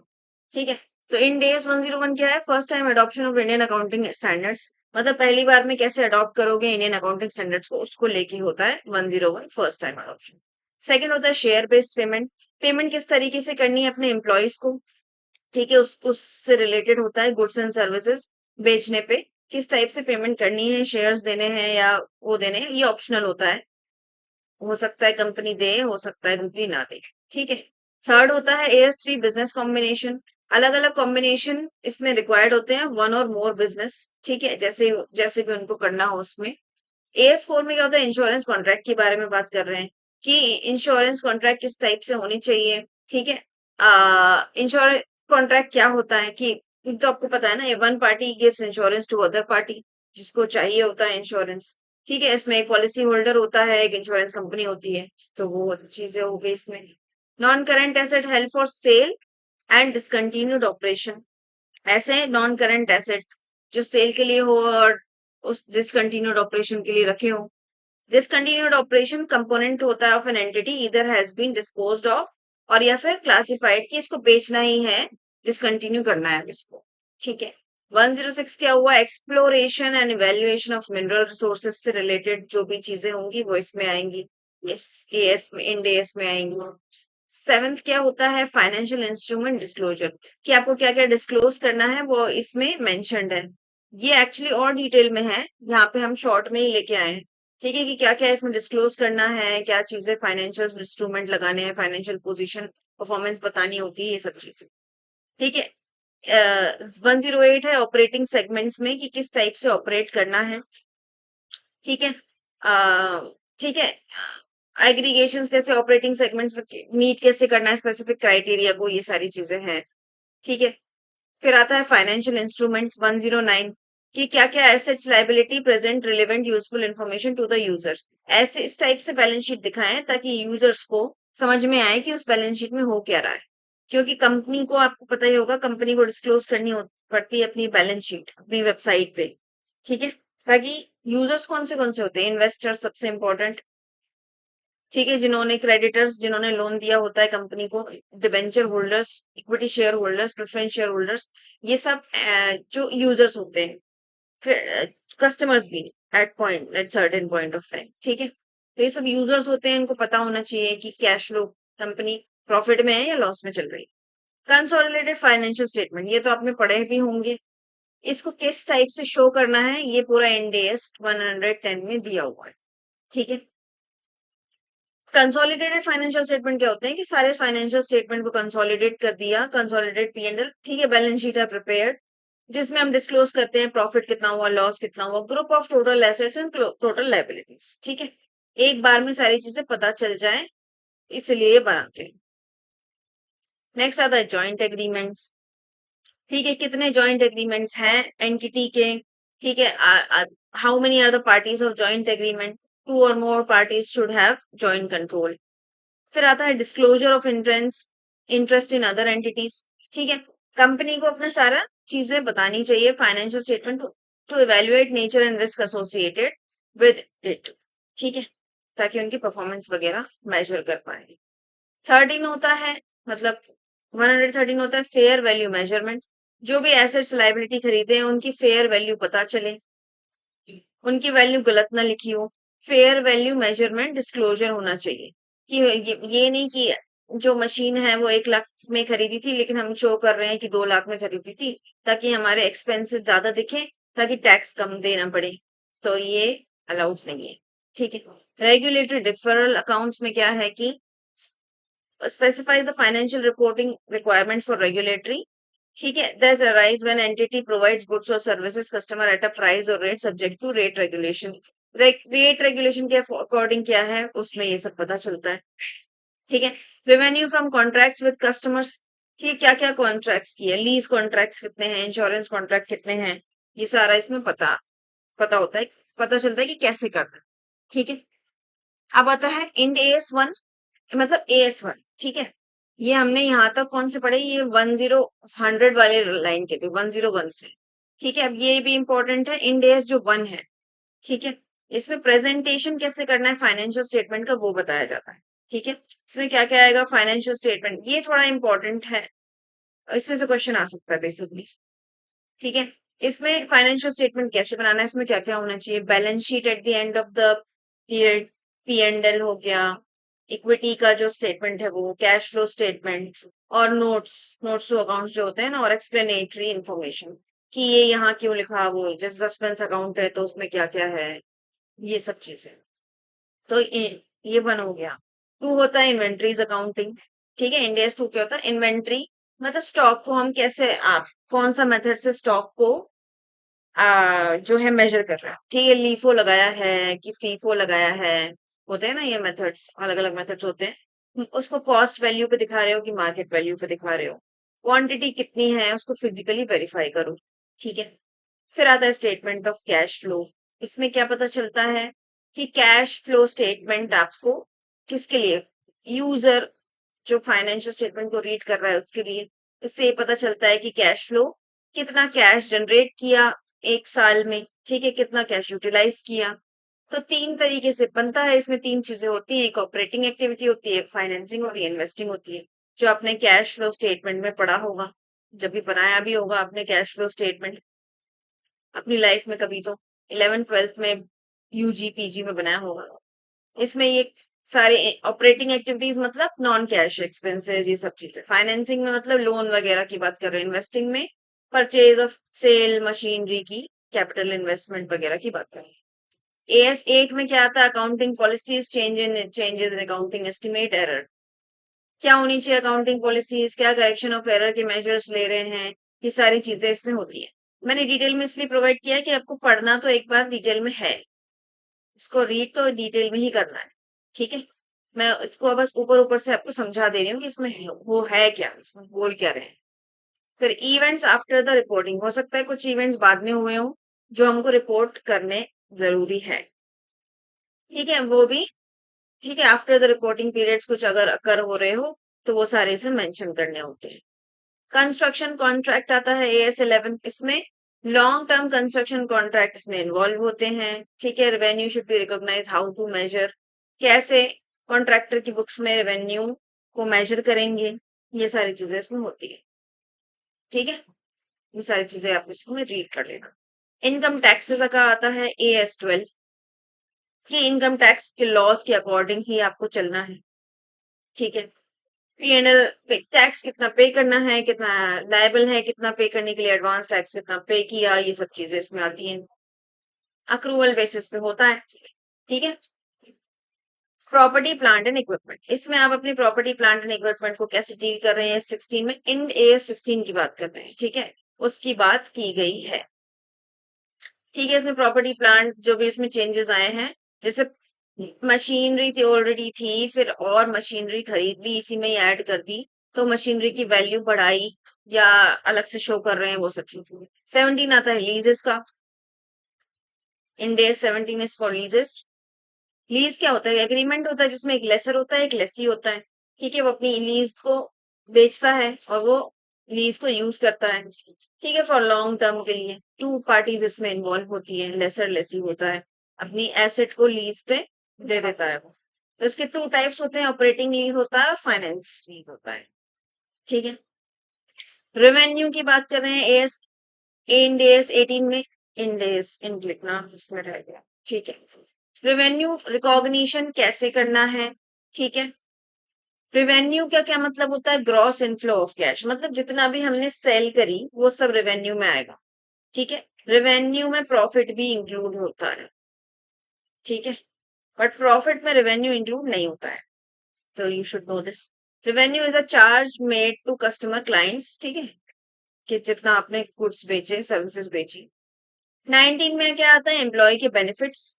ठीक है। तो इन डेज 101 क्या है, first time adoption of Indian accounting standards, मतलब पहली बार में कैसे अडॉप्ट करोगे इंडियन अकाउंटिंग स्टैंडर्ड्स को, उसको लेके होता है 101 फर्स्ट टाइम अडॉप्शन। सेकंड होता है शेयर बेस्ड पेमेंट, पेमेंट किस तरीके से करनी है अपने एम्प्लॉयज को, ठीक है, उससे रिलेटेड होता है गुड्स एंड सर्विसेज बेचने पे किस टाइप से पेमेंट करनी है, शेयर्स देने हैं या वो देने हैं, ये ऑप्शनल होता है, हो सकता है कंपनी दे, हो सकता है कंपनी ना दे, ठीक है। थर्ड होता है AS3 बिजनेस कॉम्बिनेशन, अलग अलग कॉम्बिनेशन इसमें रिक्वायर्ड होते हैं, वन और मोर बिजनेस, ठीक है, जैसे जैसे भी उनको करना हो उसमें। AS4 में क्या होता है, इंश्योरेंस कॉन्ट्रैक्ट के बारे में बात कर रहे हैं कि इंश्योरेंस कॉन्ट्रैक्ट किस टाइप से होनी चाहिए, ठीक है। इंश्योरेंस कॉन्ट्रैक्ट क्या होता है कि तो आपको पता है ना, ये one party gives insurance to other party, जिसको चाहिए होता है इंश्योरेंस, ठीक है। इसमें एक पॉलिसी होल्डर होता है, एक इंश्योरेंस कंपनी होती है, तो वो चीजें हो गई इसमें। Non current asset held for sale and discontinued operation, ऐसे नॉन करंट एसेट जो सेल के लिए हो और उस डिसकंटिन्यूड ऑपरेशन के लिए रखे हो। डिसकंटिन्यूड ऑपरेशन कंपोनेंट होता है ऑफ एन एंटिटी इधर हैज बीन डिस्पोज्ड ऑफ, और या फिर क्लासिफाइड कि इसको बेचना ही है, डिसकंटिन्यू करना है इसको, ठीक है। 106 क्या हुआ, exploration and evaluation of mineral resources से रिलेटेड जो भी चीजें होंगी वो इसमें आएंगी, इस एएस में, इंड एएस में आएंगी। सेवेंथ क्या होता है, फाइनेंशियल इंस्ट्रूमेंट डिस्क्लोजर, कि आपको क्या क्या डिस्क्लोज करना है वो इसमें मेंशन्ड है। ये एक्चुअली और डिटेल में है, यहाँ पे हम शॉर्ट में ही लेके आए हैं, ठीक है, कि क्या क्या इसमें डिस्क्लोज करना है, क्या चीजें फाइनेंशियल इंस्ट्रूमेंट लगाने हैं, फाइनेंशियल पोजीशन परफॉर्मेंस बतानी होती है, ये सब चीजें, ठीक है। 108 है ऑपरेटिंग सेगमेंट्स में कि किस टाइप से ऑपरेट करना है, ठीक है। ठीक है, एग्रीगेशन कैसे ऑपरेटिंग सेगमेंट्स मीट कैसे करना है स्पेसिफिक क्राइटेरिया को, ये सारी चीजें हैं, ठीक है। फिर आता है फाइनेंशियल इंस्ट्रूमेंट्स 109 कि क्या क्या assets liability present relevant useful information to the users, ऐसे इस टाइप से बैलेंस शीट दिखाएं ताकि यूजर्स को समझ में आए कि उस बैलेंस शीट में हो क्या रहा है, क्योंकि कंपनी को आपको पता ही होगा, कंपनी को डिस्क्लोज करनी पड़ती है अपनी बैलेंस शीट अपनी वेबसाइट पे, ठीक है, ताकि यूजर्स कौन से होते हैं, इन्वेस्टर्स सबसे इंपॉर्टेंट, ठीक है, जिन्होंने क्रेडिटर्स जिन्होंने लोन दिया होता है कंपनी को, debenture holders, equity share holders, preference share holders, ये सब जो यूजर्स होते हैं, कस्टमर्स भी at certain point of time, ठीक है। तो ये सब यूजर्स होते हैं, इनको पता होना चाहिए कि कैश फ्लो कंपनी प्रॉफिट में है या लॉस में चल रही है। कंसोलिडेटेड फाइनेंशियल स्टेटमेंट, ये तो आपने पढ़े भी होंगे, इसको किस टाइप से शो करना है ये पूरा इंड एएस 110 में दिया हुआ है, ठीक है। कंसोलिडेटेड फाइनेंशियल स्टेटमेंट क्या होते हैं कि सारे फाइनेंशियल स्टेटमेंट को कंसोलिडेट कर दिया, कंसोलिडेट P&L, ठीक है, बैलेंस शीट है प्रिपेयर्ड, जिसमें हम डिस्क्लोज करते हैं प्रॉफिट कितना हुआ, लॉस कितना हुआ, group of total assets and total liabilities, ठीक है, एक बार में सारी चीजें पता चल जाए इसलिए ये बनाते हैं। नेक्स्ट आता है जॉइंट एग्रीमेंट्स, ठीक है, कितने जॉइंट एग्रीमेंट्स हैं एंटिटी के, ठीक है, how many are the parties of joint agreement, two और more parties should have joint control. फिर आता है disclosure of interest in other entities, ठीक है, कंपनी को अपना सारा चीजें बतानी चाहिए financial statement to evaluate nature and risk associated with it, ठीक है, ताकि उनकी परफॉर्मेंस वगैरह मेजर कर पाए। 13 होता है, मतलब 113 होता है फेयर वैल्यू मेजरमेंट। जो भी एसेट्स लाइबिलिटी खरीदे हैं उनकी फेयर वैल्यू पता चले, उनकी वैल्यू गलत ना लिखी हो। फेयर वैल्यू मेजरमेंट डिस्क्लोजर होना चाहिए कि ये नहीं कि जो मशीन है वो 1 लाख में खरीदी थी लेकिन हम शो कर रहे हैं कि 2 लाख में खरीदी थी, ताकि हमारे एक्सपेंसेस ज्यादा दिखे, ताकि टैक्स कम देना पड़े। तो ये अलाउड नहीं है, ठीक है। रेगुलेटरी डिफरल अकाउंट्स में क्या है कि specify the financial reporting requirement for regulatory, ठीक है, does arise when entity provides goods or services customer at a price or rate subject to rate regulation। Rate regulation के अकॉर्डिंग क्या है उसमें ये सब पता चलता है, ठीक है। Revenue from contracts with customers, कि क्या क्या कॉन्ट्रैक्ट्स किए, लीज कॉन्ट्रैक्ट्स कितने हैं, इंश्योरेंस कॉन्ट्रैक्ट कितने हैं, ये सारा इसमें पता पता होता है, पता चलता है कि कैसे करना है, ठीक है। अब आता है इंड AS1, मतलब AS1, ठीक है। ये हमने यहाँ तक कौन से पढ़े, ये 100 वाले लाइन के थे, 101 से, ठीक है। अब ये भी इंपॉर्टेंट है, इंड AS जो 1 है, ठीक है, इसमें प्रेजेंटेशन कैसे करना है फाइनेंशियल स्टेटमेंट का वो बताया जाता है, ठीक है। इसमें क्या क्या आएगा, फाइनेंशियल स्टेटमेंट, ये थोड़ा इंपॉर्टेंट है, इसमें से क्वेश्चन आ सकता है बेसिकली, ठीक है। इसमें फाइनेंशियल स्टेटमेंट कैसे बनाना है, इसमें क्या क्या होना चाहिए, balance sheet at the end of the period, P&L हो गया, इक्विटी का जो स्टेटमेंट है वो, कैश फ्लो स्टेटमेंट, और नोट्स टू अकाउंट्स जो होते हैं ना, और एक्सप्लेनेटरी इंफॉर्मेशन कि ये यहाँ क्यों लिखा, वो जैसे सस्पेंस अकाउंट है तो उसमें क्या क्या है, ये सब चीजें। तो ये 1 हो गया। 2 होता है इन्वेंट्रीज अकाउंटिंग, ठीक है। इंडेस 2 क्या होता है, इन्वेंट्री मतलब स्टॉक को हम कैसे, आप कौन सा मेथड से स्टॉक को जो है मेजर कर रहा है, ठीक है। लीफो लगाया है कि फीफो लगाया है, होते हैं ना ये मेथड्स, अलग अलग मेथड्स होते हैं। उसको कॉस्ट वैल्यू पे दिखा रहे हो कि मार्केट वैल्यू पे दिखा रहे हो, क्वांटिटी कितनी है उसको फिजिकली वेरीफाई करो, ठीक है। फिर आता है स्टेटमेंट ऑफ कैश फ्लो। इसमें क्या पता चलता है कि कैश फ्लो स्टेटमेंट आपको किसके लिए, यूजर जो फाइनेंशियल स्टेटमेंट को रीड कर रहा है उसके लिए। इससे ये पता चलता है कि कैश फ्लो कितना कैश जनरेट किया 1 साल में, ठीक है, कितना कैश यूटिलाइज किया। तो 3 तरीके से बनता है, इसमें 3 चीजें होती हैं, एक ऑपरेटिंग एक्टिविटी होती है, फाइनेंसिंग होती है, इन्वेस्टिंग होती है, जो आपने कैश फ्लो स्टेटमेंट में पढ़ा होगा, जब भी बनाया भी होगा आपने कैश फ्लो स्टेटमेंट अपनी लाइफ में, कभी तो 11th 12th में UG PG में बनाया होगा। इसमें ये सारे ऑपरेटिंग एक्टिविटीज मतलब नॉन कैश एक्सपेंसेस, ये सब चीजें। फाइनेंसिंग में मतलब लोन वगैरह की बात कर रहे हैं, इन्वेस्टिंग में परचेज ऑफ सेल मशीनरी की, कैपिटल इन्वेस्टमेंट वगैरह की बात कर रहे हैं। AS8 में क्या आता है, accounting policies, changes in accounting estimate error, क्या होनी चाहिए अकाउंटिंग पॉलिसीज, क्या करेक्शन ऑफ एरर के मेजर्स ले रहे हैं, ये सारी चीजें इसमें होती है। मैंने डिटेल में इसलिए प्रोवाइड किया है कि आपको पढ़ना तो एक बार डिटेल में है, इसको रीड तो डिटेल में ही करना है, ठीक है। मैं इसको बस ऊपर ऊपर से आपको समझा दे रही हूँ कि इसमें वो है क्या, इसमें बोल क्या रहे हैं। फिर इवेंट्स आफ्टर द रिपोर्टिंग, हो सकता है कुछ इवेंट्स बाद में हुए हो जो हमको रिपोर्ट करने जरूरी है, ठीक है, वो भी, ठीक है। आफ्टर द रिपोर्टिंग पीरियड्स कुछ अगर अकर हो रहे हो तो वो सारे इसमें मेंशन करने होते हैं। कंस्ट्रक्शन कॉन्ट्रैक्ट आता है AS11, इसमें लॉन्ग टर्म कंस्ट्रक्शन कॉन्ट्रैक्ट इसमें इन्वॉल्व होते हैं, ठीक है। Revenue should be recognise, how to measure, कैसे कॉन्ट्रैक्टर की बुक्स में रेवेन्यू को मेजर करेंगे, ये सारी चीजें इसमें होती है, ठीक है। ये सारी चीजें आप इसको रीड कर लेना। इनकम टैक्सेस का आता है AS12, कि इनकम टैक्स के लॉस के अकॉर्डिंग ही आपको चलना है, ठीक है। P&L टैक्स कितना पे करना है, कितना लायबल है, कितना पे करने के लिए एडवांस टैक्स कितना पे किया, ये सब चीजें इसमें आती हैं, अक्रूवल बेसिस पे होता है, ठीक है। प्रॉपर्टी प्लांट एंड इक्विपमेंट, इसमें आप अपनी प्रॉपर्टी प्लांट एंड इक्विपमेंट को कैसे डील कर रहे हैं, 16 में इंड AS16 की बात कर रहे हैं, ठीक है, उसकी बात की गई है, ठीक है। इसमें प्रॉपर्टी प्लांट जो भी इसमें चेंजेस आए हैं, जैसे मशीनरी थी ऑलरेडी थी, फिर और मशीनरी खरीद ली, इसी में ही ऐड कर दी, तो मशीनरी की वैल्यू बढ़ाई या अलग से शो कर रहे हैं, वो सब चीजें। 17 आता है लीजेस का, Ind AS17 is for leases. Lease क्या होता है, एग्रीमेंट होता है जिसमें एक लेसर होता है एक लेसी होता है, ठीक है। वो अपनी लीज को बेचता है और वो लीज को यूज करता है, ठीक है, फॉर लॉन्ग टर्म के लिए। टू पार्टीज इसमें इन्वॉल्व होती है, लेसर लेसी होता है, अपनी एसेट को लीज पे दे देता है वो। तो इसके टू टाइप्स होते हैं, ऑपरेटिंग लीज होता है और फाइनेंस लीज होता है, ठीक है। रेवेन्यू की बात कर रहे हैं, एएस इंड एस 18 में, इंड लिखना इसमें रह गया, ठीक है। रेवेन्यू रिकॉग्निशन कैसे करना है, ठीक है। रेवेन्यू का क्या मतलब होता है, ग्रॉस इनफ्लो ऑफ कैश, मतलब जितना भी हमने सेल करी वो सब रेवेन्यू में आएगा, ठीक है। रेवेन्यू में प्रॉफिट भी इंक्लूड होता है, ठीक है, बट प्रॉफिट में रेवेन्यू इंक्लूड नहीं होता है, तो you should know this. Revenue is a charge made to customer clients, ठीक है, कि जितना आपने गुड्स बेचे, सर्विसेज बेची। 19 में क्या आता है, एम्प्लॉय के बेनिफिट्स।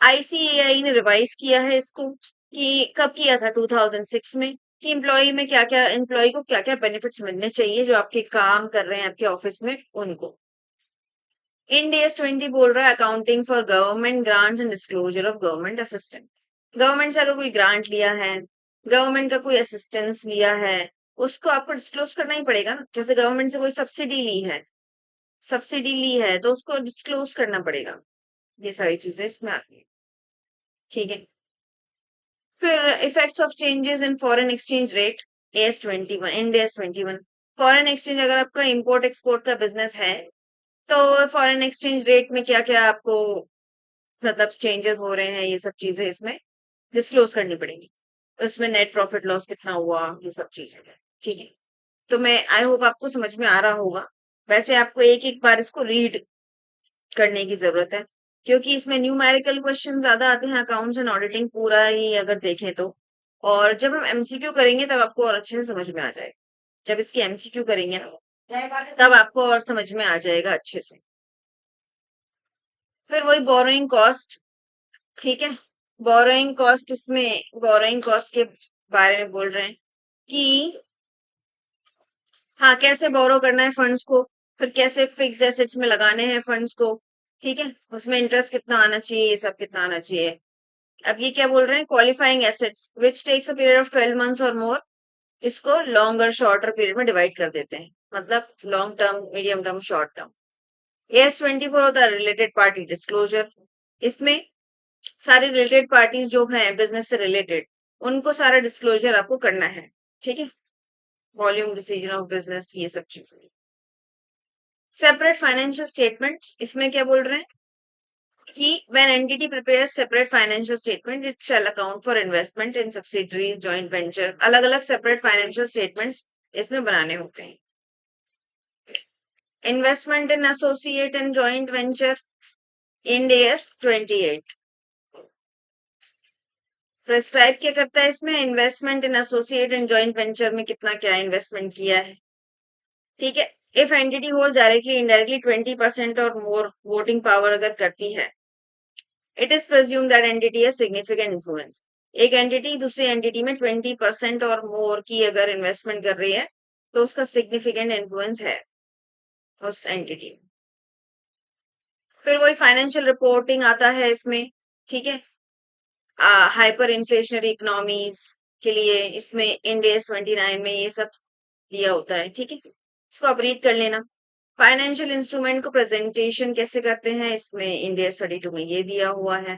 आईसीएआई ने रिवाइज किया है इसको, कि कब किया था, 2006 में, कि एम्प्लॉय में क्या क्या, एम्प्लॉय को क्या क्या बेनिफिट्स मिलने चाहिए जो आपके काम कर रहे हैं आपके ऑफिस में उनको। इंड एस 20 बोल रहा है accounting for government grants and disclosure of government assistant. Government से अगर कोई ग्रांट लिया है, गवर्नमेंट का कोई असिस्टेंस लिया है, उसको आपको डिस्क्लोज करना ही पड़ेगा ना। जैसे गवर्नमेंट से कोई सब्सिडी ली है तो उसको डिस्क्लोज करना पड़ेगा। ये सारी चीजें इसमें आती है, ठीक है। फिर effects of changes in foreign exchange rate, AS21, Ind AS21। Foreign exchange, अगर आपका इंपोर्ट एक्सपोर्ट का बिजनेस है तो फॉरेन एक्सचेंज रेट में क्या क्या आपको मतलब चेंजेस हो रहे हैं, ये सब चीजें इसमें डिस्क्लोज करनी पड़ेगी। उसमें नेट प्रॉफिट लॉस कितना हुआ, ये सब चीजें, ठीक है। तो मैं आई होप आपको समझ में आ रहा होगा। वैसे आपको एक एक बार इसको रीड करने की जरूरत है, क्योंकि इसमें न्यूमेरिकल क्वेश्चन ज्यादा आते हैं, अकाउंट्स एंड ऑडिटिंग पूरा ही अगर देखें तो। और जब हम एमसीक्यू करेंगे तब आपको और अच्छे से समझ में आ जाएगा। जब इसकी एमसीक्यू करेंगे ना, तब आपको और समझ में आ जाएगा अच्छे से। फिर वही बोरोइंग कॉस्ट, ठीक है। बोरोइंग कॉस्ट, इसमें बोरोइंग कॉस्ट के बारे में बोल रहे हैं कि हाँ, कैसे बोरो करना है फंड्स को, फिर कैसे फिक्स्ड एसेट्स में लगाने हैं फंड्स को, ठीक है। उसमें इंटरेस्ट कितना आना चाहिए, ये सब कितना आना चाहिए। अब ये क्या बोल रहे हैं, qualifying assets which takes a period of 12 months और मोर, इसको लॉन्गर शॉर्टर पीरियड में डिवाइड कर देते हैं, मतलब long term, medium term, short term. AS24 होता है रिलेटेड पार्टी डिस्क्लोजर। इसमें सारी रिलेटेड पार्टीज जो हैं बिजनेस से रिलेटेड, उनको सारा डिस्क्लोजर आपको करना है, ठीक है। वॉल्यूम, डिसीजन ऑफ बिजनेस, ये सब चीजें। सेपरेट फाइनेंशियल स्टेटमेंट, इसमें क्या बोल रहे हैं कि when entity prepares separate financial statement it shall account for investment in subsidiary joint venture, अलग अलग separate financial statements इसमें बनाने होते हैं। Investment in associate and joint venture, Ind AS28। Prescribe क्या करता है इसमें, investment in associate and joint venture में कितना क्या इन्वेस्टमेंट किया है, ठीक है। If entity hold directly indirectly 20% और मोर वोटिंग पावर अगर करती है, it is presume that entity है सिग्निफिकेंट इन्फ्लुएंस। एक एंटिटी दूसरी एंटिटी में 20% और मोर की अगर इन्वेस्टमेंट कर रही है तो उसका सिग्निफिकेंट इन्फ्लुएंस है उस एंटिटी में। फिर वही फाइनेंशियल रिपोर्टिंग आता है इसमें, ठीक है। हाइपर इन्फ्लेशनरी इकोनॉमीज के लिए इसमें इंड AS29 में ये सब दिया होता है, ठीक है। इसको आप रीड कर लेना। फाइनेंशियल इंस्ट्रूमेंट को प्रेजेंटेशन कैसे करते हैं, इसमें इंड AS32 में ये दिया हुआ है,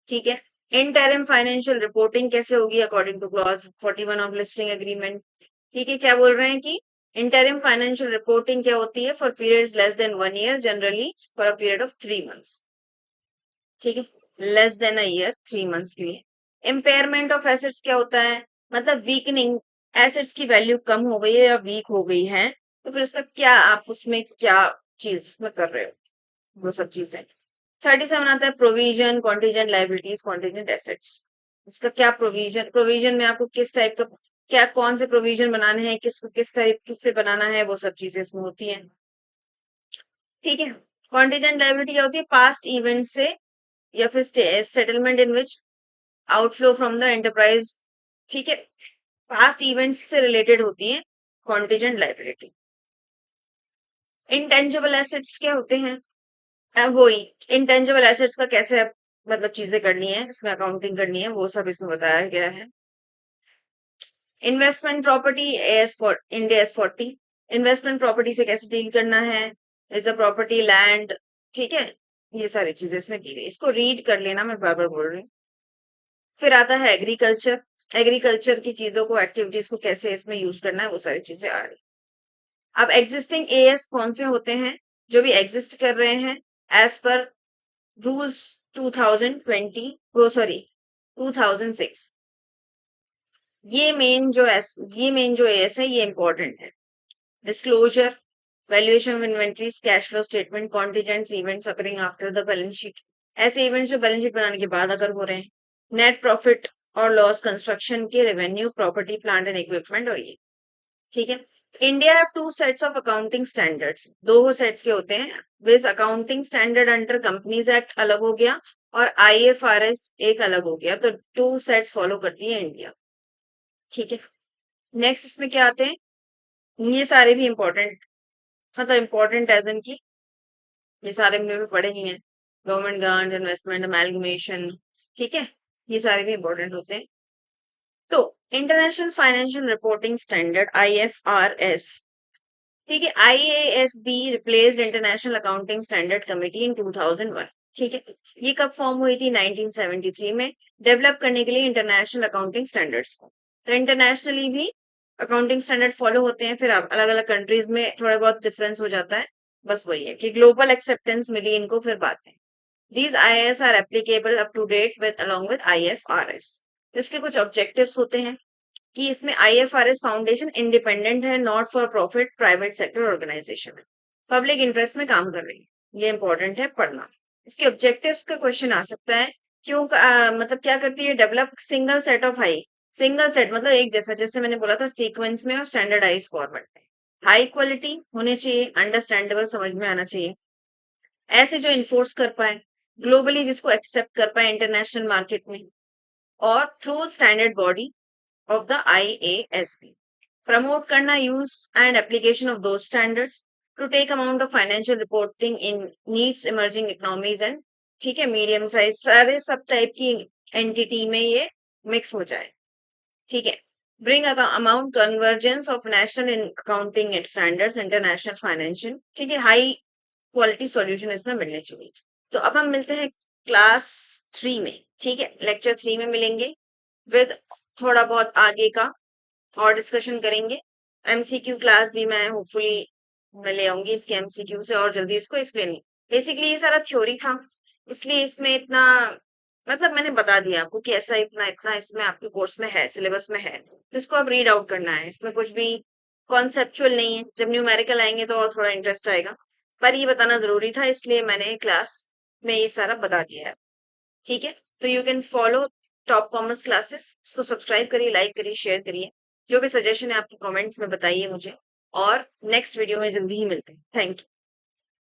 ठीक है। इंटरिम फाइनेंशियल रिपोर्टिंग कैसे होगी according two clause 41 of listing agreement, ठीक है। क्या बोल रहे हैं कि इंटरिम फाइनेंशियल रिपोर्टिंग क्या होती है, for periods less than 1 year, generally for a period of 3 months, ठीक है। Less than a year, 3 months के लिए। इम्पेयरमेंट ऑफ एसेट्स क्या होता है, मतलब वीकनिंग, एसेट्स की वैल्यू कम हो गई है या वीक हो गई है, तो फिर उसका क्या आप उसमें क्या चीज उसमें कर रहे हो, वो सब चीजें। 37 आता है provision, contingent liabilities, contingent assets. उसका क्या प्रोविजन, प्रोविजन में आपको किस टाइप का, क्या कौन से प्रोविजन बनाने हैं, किसको किस टाइप किससे बनाना है, वो सब चीजें इसमें होती हैं, ठीक है। कॉन्टीजेंट लाइबिलिटी क्या होती है, पास्ट इवेंट से या फिर settlement in which outflow from the enterprise, ठीक है। पास्ट इवेंट्स से रिलेटेड होती है कॉन्टीजेंट लाइबिलिटी। इंटेंजिबल एसेट्स क्या होते हैं, वही इंटेंजिबल एसेट्स का कैसे मतलब चीजें करनी है, इसमें अकाउंटिंग करनी है, वो सब इसमें बताया गया है। Investment property Ind AS40, investment property से कैसे डील करना है, इज अ प्रॉपर्टी लैंड, ठीक है, ये सारी चीजें इसमें दी गई, इसको रीड कर लेना, मैं बार बार बोल रही हूँ। फिर आता है एग्रीकल्चर, एग्रीकल्चर की चीजों को, एक्टिविटीज को कैसे इसमें यूज करना है, वो सारी चीजें आ रही। अब एग्जिस्टिंग एएस कौन से होते हैं, जो भी एग्जिस्ट कर रहे हैं एज पर रूल्स 2020, वो सॉरी 2006। ये मेन जो एएस है ये इंपॉर्टेंट है। Disclosure, valuation of inventories, cash flow statement, contingents events occurring after the balance sheet, ऐसे इवेंट्स जो बैलेंस शीट बनाने के बाद अगर हो रहे हैं। नेट प्रॉफिट और लॉस, कंस्ट्रक्शन के revenue, property plant and equipment, और ये ठीक है। India have two sets of accounting standards, दो सेट्स के होते हैं। With accounting standard under Companies Act अलग हो गया, और आईएफआरएस एक अलग हो गया, तो टू सेट्स फॉलो करती है इंडिया, ठीक है। नेक्स्ट इसमें क्या आते हैं, ये सारे भी इंपॉर्टेंट, मतलब इंपॉर्टेंट एज इन की ये सारे में भी पढ़े ही हैं। गवर्नमेंट ग्रांट, इन्वेस्टमेंट, अमेलगमेशन, ठीक है, ये सारे भी इंपॉर्टेंट होते हैं। तो International Financial Reporting Standard IFRS, ठीक है, IASB replaced International Accounting Standard Committee in 2001, ठीक है। ये कब फॉर्म हुई थी, 1973 में, डेवलप करने के लिए इंटरनेशनल अकाउंटिंग स्टैंडर्ड्स को। तो इंटरनेशनली भी अकाउंटिंग स्टैंडर्ड फॉलो होते हैं, फिर अलग अलग कंट्रीज में थोड़ा बहुत डिफरेंस हो जाता है, बस वही है कि ग्लोबल एक्सेप्टेंस मिली इनको, फिर बात है। These IAS are applicable up to date with along with IFRS। तो इसके कुछ ऑब्जेक्टिव्स होते हैं कि इसमें IFRS फाउंडेशन इंडिपेंडेंट है, not for profit private sector organisation है, पब्लिक इंटरेस्ट में काम कर रही है, ये इंपॉर्टेंट है पढ़ना। इसके ऑब्जेक्टिव्स का क्वेश्चन आ सकता है, क्यों मतलब क्या करती है, develop single set of high, single set मतलब एक जैसा, जैसे मैंने बोला था सीक्वेंस में और स्टैंडर्डाइज फॉर्मेट में, हाई क्वालिटी होने चाहिए, अंडरस्टैंडेबल समझ में आना चाहिए, ऐसे जो इन्फोर्स कर पाए ग्लोबली, जिसको एक्सेप्ट कर पाए इंटरनेशनल मार्केट में, और through standard body of the IASB, promote करना यूज एंड एप्लीकेशन ऑफ दो standards, to take amount of financial reporting in needs emerging economies and, ठीक है, मीडियम साइज, सारे सब टाइप की एंटिटी में ये मिक्स हो जाए, ठीक है। Bring amount convergence of national accounting standards international financial, ठीक है, हाई क्वालिटी सॉल्यूशन इसमें मिलने चाहिए। तो अब हम मिलते हैं क्लास 3 में, ठीक है, लेक्चर 3 में मिलेंगे विद थोड़ा बहुत आगे का और डिस्कशन करेंगे। एमसीक्यू क्लास भी मैं होपफुली मैं ले आऊंगी इसके एमसीक्यू से, और जल्दी इसको एक्सप्लेन। बेसिकली ये सारा थ्योरी था, इसलिए इसमें इतना मतलब मैंने बता दिया आपको कि ऐसा इतना इतना इसमें आपके कोर्स में है, सिलेबस में है, तो इसको आप रीड आउट करना है, इसमें कुछ भी कॉन्सेप्चुअल नहीं है। जब न्यूमेरिकल आएंगे तो और थोड़ा इंटरेस्ट आएगा, पर ये बताना जरूरी था, इसलिए मैंने क्लास में ये सारा बता दिया है, ठीक है। तो you can follow top commerce classes, इसको सब्सक्राइब करिए, लाइक करिए, शेयर करिए, जो भी सजेशन है आपके कमेंट्स में बताइए मुझे, और नेक्स्ट वीडियो में जल्दी ही मिलते हैं। Thank you.